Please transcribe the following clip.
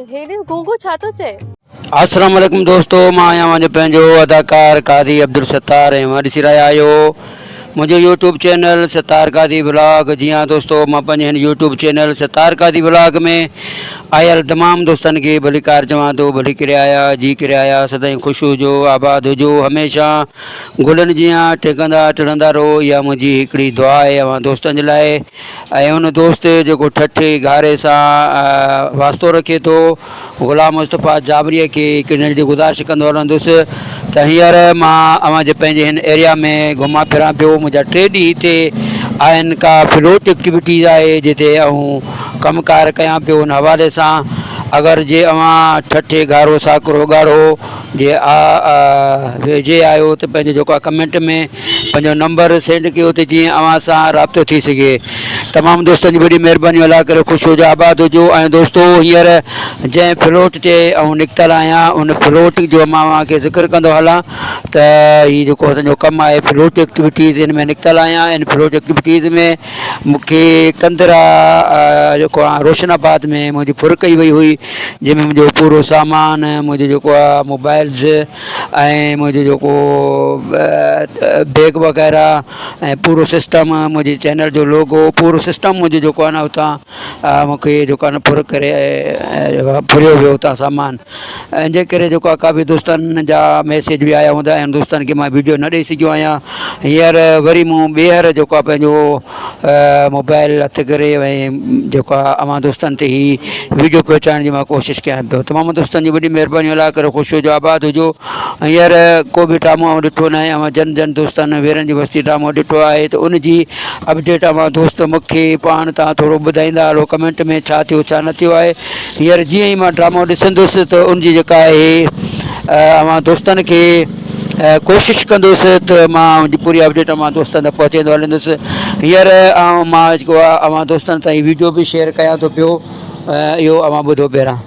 हेॾी गूंगू छा थो चए? अस्सलाम वालेकुम दोस्तों, मां आहियां मुंहिंजो पंहिंजो अदाकार काज़ी अब्दुल सत्तार ऐं मां ॾिसी रहिया आहियो मुंहिंजो यूट्यूब चैनल सत्तार काज़ी ब्लॉग। जी हाँ दोस्तों, मां पंहिंजे हिन यूट्यूब चैनल सत्तार काज़ी ब्लॉग में आयल तमामु दोस्तनि खे भलीकार चवां थो, भली करे आया, जी करे आया, सदाईं ख़ुशि हुजो, आबाद हुजो, हमेशह गुलनि जीअं टिकंदा टिड़ंदा रहो। इहा मुंहिंजी हिकिड़ी दुआ आहे अवां दोस्तनि जे लाइ। ऐं उन दोस्त जेको ठठे घारे सां वास्तो रखे थो, ग़ुलाम मुस्तफ़ा जाबरीअ खे हिकु नंढी गुज़ारिश कंदो हलंदुसि त हींअर मां अवां जे पंहिंजे हिन एरिया में घुमां फिरां पियो। मुंहिंजा 3 ॾींहं हिते आहिनि, का फ्लोट एक्टिविटीज़ आहे जिते आऊं कमुकारु कयां पियो। उन हवाले सां अगरि जे अवां ठठे घारो साकिरो ॻाढ़ो जे वेझे आहियो त पंहिंजो जेको आहे कमेंट में पंहिंजो नंबर सेंड कयो त जीअं अवां सां राब्तो थी सघे। तमामु दोस्तनि जी वॾी महिरबानी, अला करे ख़ुशि हुजो, आबाद हुजो। ऐं दोस्तों, हींअर जंहिं फ्लोट ते निकितल आहियां उन फ्लोट जो मां तव्हांखे ज़िक्र कंदो हलां त हीउ जेको असांजो कमु आहे फ्लोट एक्टिविटीज़, इन में निकितल आहियां। इन फ्लोट एक्टिविटीज़ में मूंखे कंदरा जेको आहे रोशनाबाद में मुंहिंजी फुर कई वई हुई, जंहिंमें मुंहिंजो पूरो सामान, मुंहिंजो जेको आहे मोबाइल्स ऐं मुंहिंजो जेको बैग वग़ैरह ऐं पूरो सिस्टम, मुंहिंजे चैनल जो लोगो, पूरो सिस्टम मुंहिंजो जेको आहे न उतां मूंखे जेको आहे न फुर करे फुरियो वियो उतां सामान। ऐं जंहिं करे जेको आहे काफ़ी दोस्तनि जा मैसेज बि आया हूंदा आहिनि, दोस्तनि खे मां वीडियो न ॾेई सघियो आहियां। हींअर वरी मूं ॿीहर जेको आहे पंहिंजो मोबाइल हथु करे ऐं जेको आहे अवां दोस्तनि ते ई वीडियो पहुचाइण जी मां कोशिशि कयां पियो। तमामु दोस्तनि जी वॾी महिरबानी, अला करे ख़ुशि हुजो, आबाद हुजो। हींअर को बि ड्रामो ॾिठो न आहे, अवां जन दोस्तनि वीरनि जी बस्ती ड्रामो ॾिठो आहे त उन जी अपडेट अवां दोस्त मूंखे पाण तव्हां थोरो ॿुधाईंदा हलो कमेंट में छा थियो छा न थियो आहे। हींअर जीअं ई मां ड्रामो ॾिसंदुसि त उनजी जेका आहे अवां दोस्तनि खे कोशिशि कंदुसि त मां उनजी पूरी अपडेट अवां दोस्तनि तक पहुचाईंदो हलंदुसि। हींअर मां जेको आहे अवां दोस्तनि ताईं वीडियो बि शेयर कयां थो पियो, इहो अवां ॿुधो पहिरां।